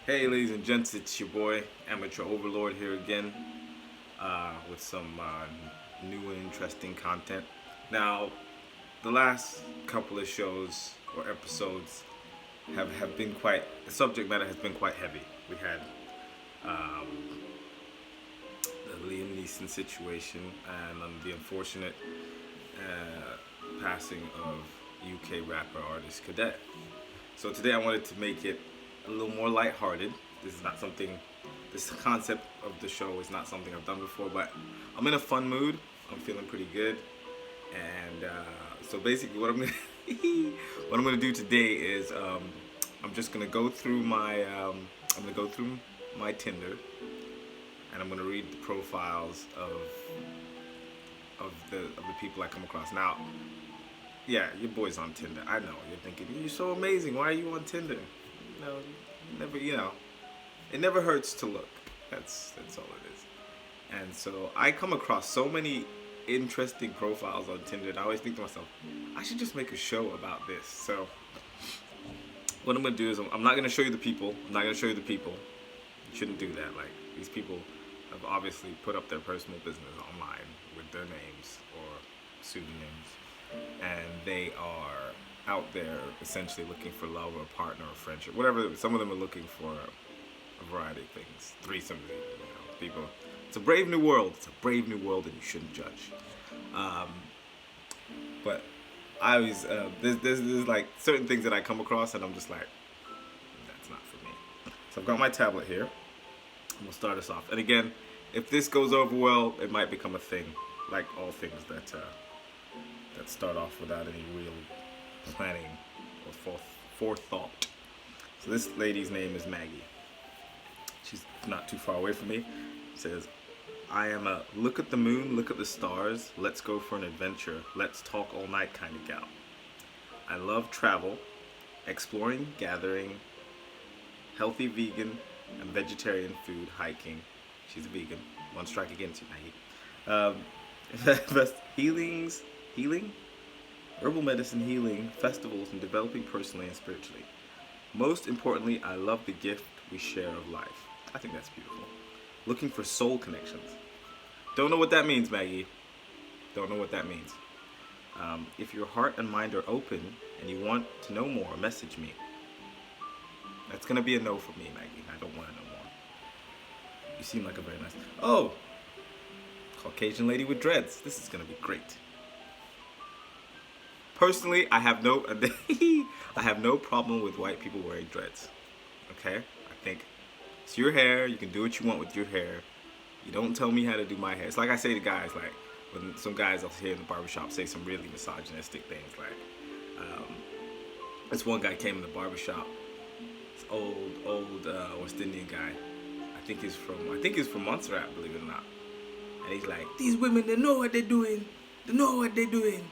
Hey, ladies and gents, it's your boy, Amateur Overlord, here again with some new and interesting content. Now, the last couple of shows or episodes have been quite, the subject matter has been quite heavy. We had um, the Liam Neeson situation and the unfortunate passing of UK rapper artist Cadet. So today I wanted to make it a little more lighthearted. This is not something, this concept of the show is not something I've done before, but I'm in a fun mood. I'm feeling pretty good. And so basically what I'm gonna, what I'm gonna do today is I'm just gonna go through I'm gonna go through my Tinder and I'm gonna read the profiles of the people I come across. Now, yeah, your boy's on Tinder. I know. You're thinking, you're so amazing. Why are you on Tinder? No, never, it never hurts to look. That's all it is. And so I come across so many interesting profiles on Tinder, and I always think to myself, I should just make a show about this. So what I'm gonna do is I'm not gonna show you the people. I'm not gonna show you the people. You shouldn't do that. Like, these people have obviously put up their personal business online with their names or pseudonyms, and they are out there essentially looking for love or a partner or friendship, whatever. Some of them are looking for a variety of things, threesomes, people. It's a brave new world. It's a brave new world, and you shouldn't judge. Um, but I always there's like certain things that I come across, and I'm just like, that's not for me. So I've got my tablet here. I'm gonna start us off, and again, if this goes over well, it might become a thing, like all things that start off without any real planning or forethought. So this lady's name is Maggie. She's not too far away from me. Says, I am a look at the moon, look at the stars, let's go for an adventure, let's talk all night kind of gal. I love travel, exploring, gathering, healthy vegan and vegetarian food, hiking. She's a vegan. One strike against you, Maggie. Best healing, herbal medicine healing, festivals, and developing personally and spiritually. Most importantly, I love the gift we share of life. I think that's beautiful. Looking for soul connections. Don't know what that means, Maggie. Don't know what that means. If your heart and mind are open and you want to know more, message me. That's gonna be a no for me, Maggie. I don't want to know more. You seem like a very nice. Oh, Caucasian lady with dreads. This is gonna be great. Personally, I have no I have no problem with white people wearing dreads. Okay? I think it's your hair, you can do what you want with your hair. You don't tell me how to do my hair. It's like I say to guys, like when some guys I'll hear in the barbershop say some really misogynistic things, like this one guy came in the barbershop. This old West Indian guy. I think he's from Montserrat, believe it or not. And he's like, these women, they know what they're doing. They know what they're doing.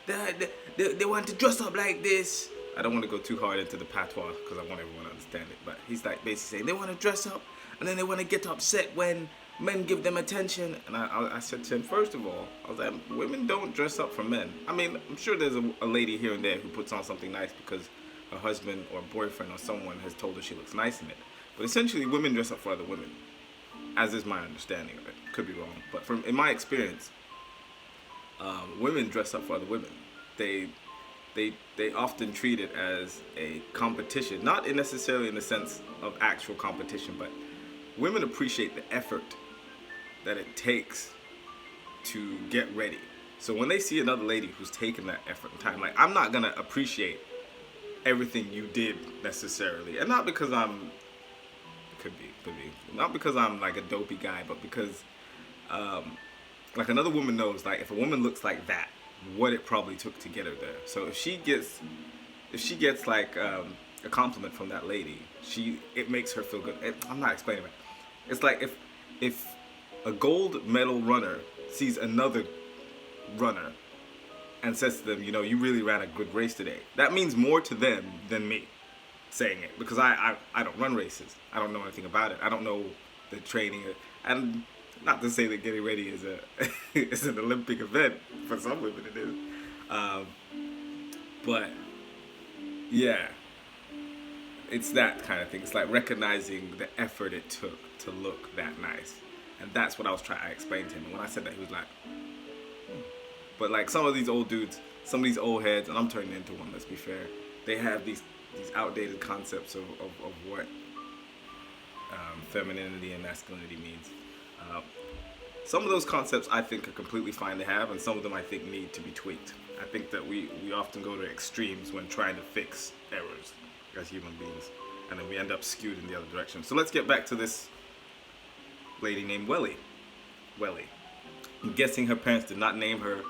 They want to dress up like this. I don't want to go too hard into the patois because I want everyone to understand it. But he's like basically saying they want to dress up and then they want to get upset when men give them attention. And I said to him, first of all, I was like, women don't dress up for men. I mean, I'm sure there's a lady here and there who puts on something nice because her husband or boyfriend or someone has told her she looks nice in it. But essentially, women dress up for other women, as is my understanding of it. Could be wrong, but in my experience, women dress up for other women. They often treat it as a competition, not necessarily in the sense of actual competition, but women appreciate the effort that it takes to get ready. So when they see another lady who's taken that effort and time, like, I'm not gonna appreciate everything you did necessarily, and not because could be, not because I'm like a dopey guy, but because like another woman knows, like if a woman looks like that, what it probably took to get her there. So if she gets like a compliment from that lady, it makes her feel good. I'm not explaining it. It's like if a gold medal runner sees another runner and says to them, you really ran a good race today. That means more to them than me saying it, because I don't run races. I don't know anything about it. I don't know the training, and not to say that getting ready is is an Olympic event. For some women it is, but yeah, it's that kind of thing. It's like recognizing the effort it took to look that nice, and that's what I was trying to explain to him. And when I said that, he was like, but like some of these old dudes, some of these old heads, and I'm turning into one. Let's be fair. They have these outdated concepts of what femininity and masculinity means. Uh, some of those concepts I think are completely fine to have, and some of them I think need to be tweaked. I think that we often go to extremes when trying to fix errors as human beings, and then we end up skewed in the other direction. So let's get back to this lady named Welly. Welly. I'm guessing her parents did not name her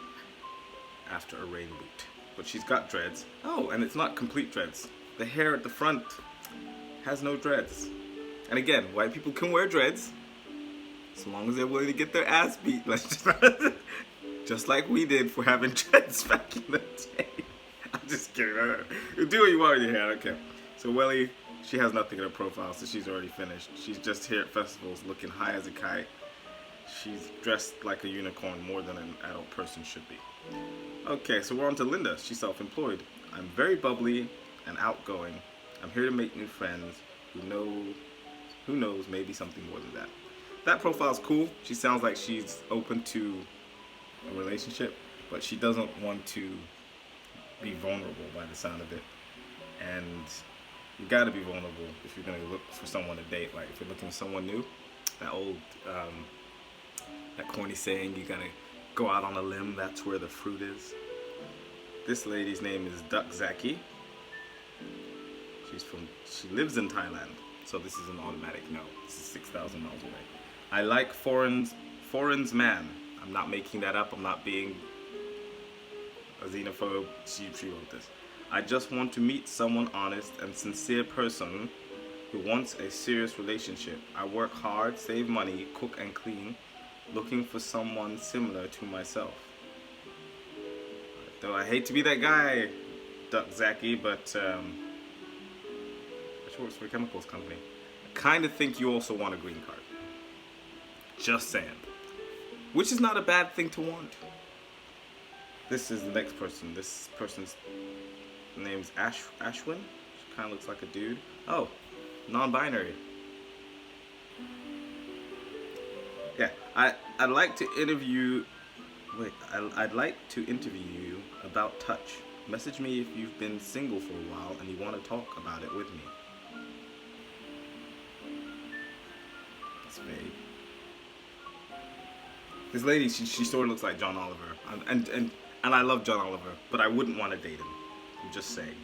after a rain boot, but she's got dreads. Oh, and it's not complete dreads. The hair at the front has no dreads. And again, white people can wear dreads as long as they're willing to get their ass beat. Let's just like we did for having dreads back in the day. I'm just kidding. You do what you want with your hair. Okay. So Welly, she has nothing in her profile, so she's already finished. She's just here at festivals looking high as a kite. She's dressed like a unicorn more than an adult person should be. Okay, so we're on to Linda. She's self-employed. I'm very bubbly and outgoing. I'm here to make new friends who knows, maybe something more than that. That profile's cool. She sounds like she's open to a relationship, but she doesn't want to be vulnerable by the sound of it. And you gotta be vulnerable if you're gonna look for someone to date. Like if you're looking for someone new, that old, that corny saying, you gotta go out on a limb, that's where the fruit is. This lady's name is Duck Zaki. She lives in Thailand, so this is an automatic no. This is 6,000 miles away. I like foreign's man. I'm not making that up. I'm not being a xenophobe. She wrote this. I just want to meet someone honest and sincere person who wants a serious relationship. I work hard, save money, cook and clean, looking for someone similar to myself. Though I hate to be that guy, Duck Zaki, but she works for a chemicals company. I kind of think you also want a green card. Just saying. Which is not a bad thing to want. This is the next person. This person's name's Ashwin. She kind of looks like a dude. Oh, non-binary. Yeah, I'd like to interview. Wait, I'd like to interview you about touch. Message me if you've been single for a while and you want to talk about it with me. That's vague. This lady, she sort of looks like John Oliver, and I love John Oliver, but I wouldn't want to date him. I'm just saying.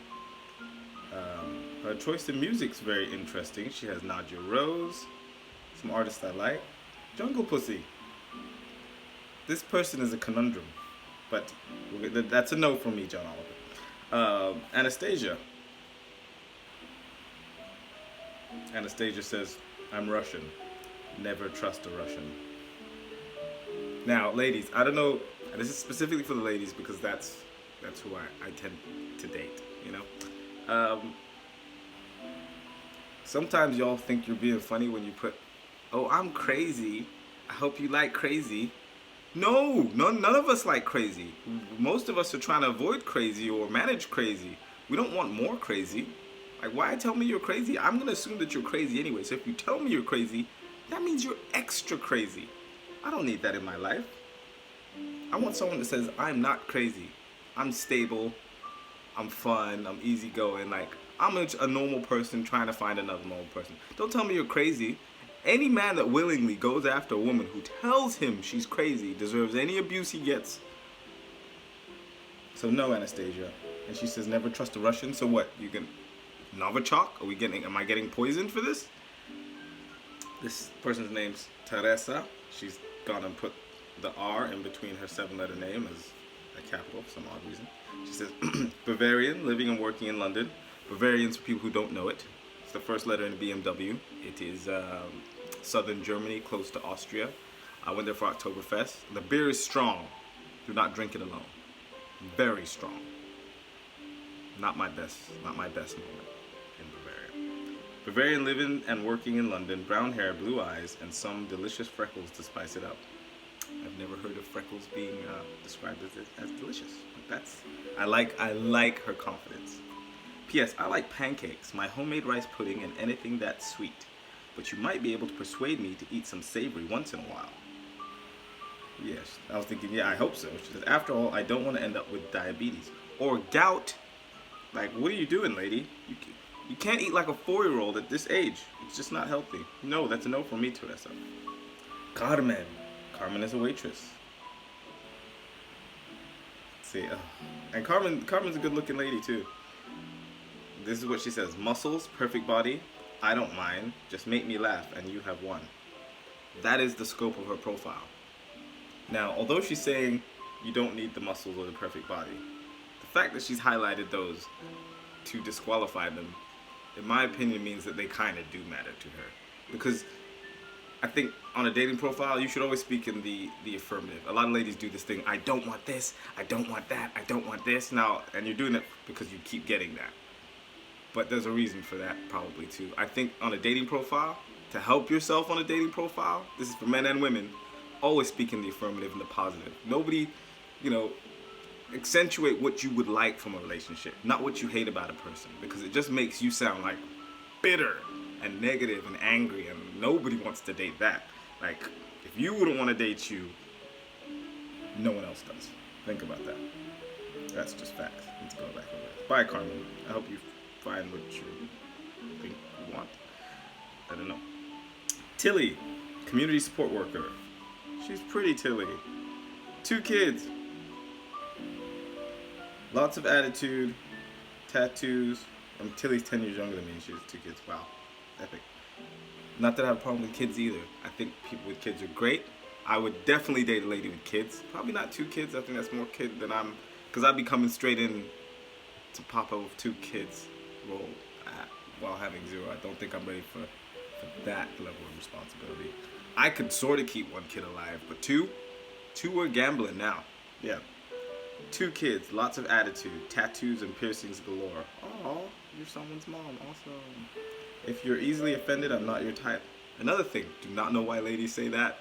Her choice in music's very interesting. She has Nadia Rose, some artists I like. Jungle Pussy. This person is a conundrum, but that's a no from me, John Oliver. Anastasia. Anastasia says, I'm Russian. Never trust a Russian. Now, ladies, I don't know, and this is specifically for the ladies because that's who I tend to date, you know? Sometimes y'all think you're being funny when you put, oh, I'm crazy. I hope you like crazy. No, none of us like crazy. Most of us are trying to avoid crazy or manage crazy. We don't want more crazy. Like, why tell me you're crazy? I'm going to assume that you're crazy anyway. So if you tell me you're crazy, that means you're extra crazy. I don't need that in my life. I want someone that says, I'm not crazy. I'm stable. I'm fun. I'm easygoing. Like, I'm a normal person trying to find another normal person. Don't tell me you're crazy. Any man that willingly goes after a woman who tells him she's crazy deserves any abuse he gets. So no, Anastasia. And she says, never trust a Russian. So what? You can Novichok? Am I getting poisoned for this? This person's name's Teresa. She's gone and put the R in between her 7-letter name as a capital for some odd reason. She says, Bavarian, living and working in London. Bavarians, for people who don't know it, it's the first letter in BMW. It is southern Germany, close to Austria. I went there for Oktoberfest. The beer is strong. Do not drink it alone. Very strong. Not my best moment in Bavaria. Bavarian, living and working in London, brown hair, blue eyes, and some delicious freckles to spice it up. I've never heard of freckles being described as delicious. But I like her confidence. P.S. I like pancakes, my homemade rice pudding, and anything that's sweet. But you might be able to persuade me to eat some savory once in a while. Yes, I was thinking, yeah, I hope so. She says, after all, I don't want to end up with diabetes or gout. Like, what are you doing, lady? You can't eat like a 4-year-old at this age. It's just not healthy. No, that's a no from me, Teresa. Carmen. Carmen is a waitress. Let's see, and Carmen's a good-looking lady too. This is what she says: muscles, perfect body. I don't mind. Just make me laugh, and you have won. That is the scope of her profile. Now, although she's saying you don't need the muscles or the perfect body, the fact that she's highlighted those to disqualify them, in my opinion, means that they kind of do matter to her. Because I think on a dating profile, you should always speak in the affirmative. A lot of ladies do this thing: I don't want this, I don't want that, I don't want this. Now, and you're doing it because you keep getting that. But there's a reason for that probably too. I think on a dating profile, to help yourself on a dating profile, this is for men and women, always speak in the affirmative and the positive. Nobody, accentuate what you would like from a relationship, not what you hate about a person, because it just makes you sound like bitter and negative and angry, and nobody wants to date that. Like, if you wouldn't want to date you, no one else does. Think about that. That's just facts. Let's go back over it. Bye, Carmen. I hope you find what you think you want. I don't know. Tilly, community support worker. She's pretty, Tilly. 2 kids. Lots of attitude. Tattoos. Tilly's 10 years younger than me. She has 2 kids. Wow. Epic. Not that I have a problem with kids either. I think people with kids are great. I would definitely date a lady with kids. Probably not 2 kids. I think that's more kid than I'm... Because I'd be coming straight in to papa with 2 kids role while having 0. I don't think I'm ready for that level of responsibility. I could sort of keep 1 kid alive, but 2 are gambling now. Yeah. 2 kids, lots of attitude, tattoos and piercings galore. Oh, you're someone's mom also. If you're easily offended, I'm not your type. Another thing, do not know why ladies say that.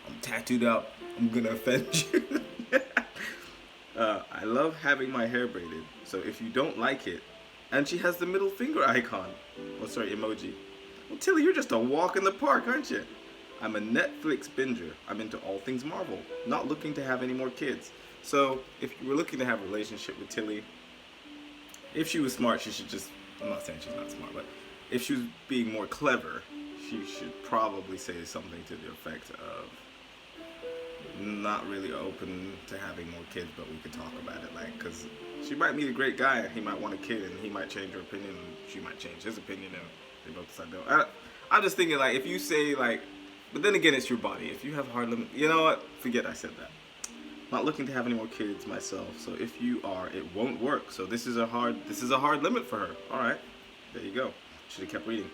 I'm tattooed up, I'm gonna offend you. I love having my hair braided, so if you don't like it, and she has the middle finger icon. Oh, sorry, emoji. Well, Tilly, you're just a walk in the park, aren't you? I'm a Netflix binger. I'm into all things Marvel, not looking to have any more kids. So, if you were looking to have a relationship with Tilly, if she was smart, she should just... I'm not saying she's not smart, but if she was being more clever, she should probably say something to the effect of not really open to having more kids, but we could talk about it, like, because she might meet a great guy and he might want a kid and he might change her opinion and she might change his opinion and they both decide no. I'm just thinking, like, if you say, like, but then again, it's your body. If you have hard limit, you know what? Forget I said that. Not looking to have any more kids myself, so if you are, it won't work. So this is a hard limit for her. All right, there you go. Should have kept reading.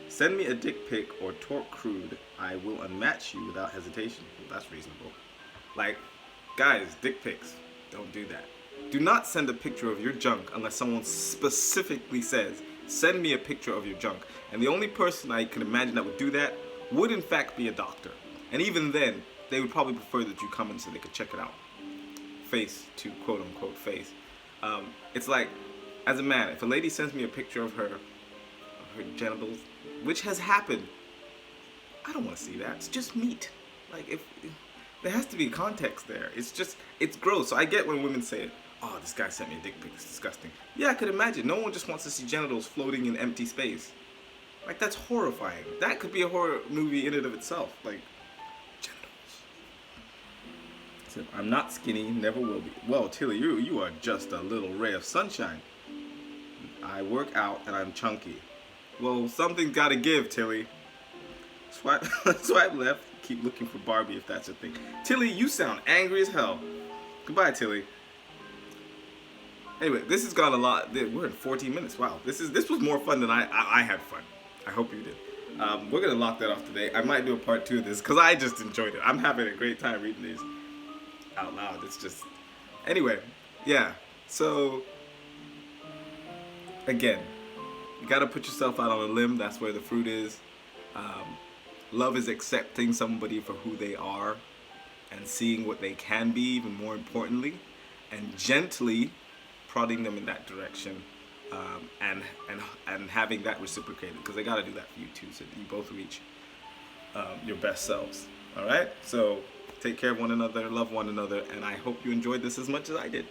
Send me a dick pic or torque crude. I will unmatch you without hesitation. Well, that's reasonable. Like, guys, dick pics, don't do that. Do not send a picture of your junk unless someone specifically says, send me a picture of your junk. And the only person I can imagine that would do that would in fact be a doctor. And even then, they would probably prefer that you come in so they could check it out. Face to quote unquote face. It's like, as a man, if a lady sends me a picture of her genitals, which has happened, I don't want to see that. It's just meat. Like, if there has to be context there. It's gross. So I get when women say, oh, this guy sent me a dick pic, it's disgusting. Yeah, I could imagine. No one just wants to see genitals floating in empty space. Like, that's horrifying. That could be a horror movie in and of itself. Like, genitals. So, I'm not skinny, never will be. Well, Tilly, you are just a little ray of sunshine. I work out and I'm chunky. Well, something's gotta give, Tilly. Swipe left. Keep looking for Barbie if that's a thing. Tilly, you sound angry as hell. Goodbye, Tilly. Anyway, this has gone a lot. We're in 14 minutes. Wow, this was more fun than I had fun. I hope you did. We're gonna lock that off today. I might do a part 2 of this because I just enjoyed it. I'm having a great time reading these out loud. It's just, anyway, yeah. So again, you gotta put yourself out on a limb. That's where the fruit is. Love is accepting somebody for who they are and seeing what they can be, even more importantly, and gently prodding them in that direction, and having that reciprocated, because they got to do that for you too, so you both reach your best selves. All right, so take care of one another, love one another, and I hope you enjoyed this as much as I did.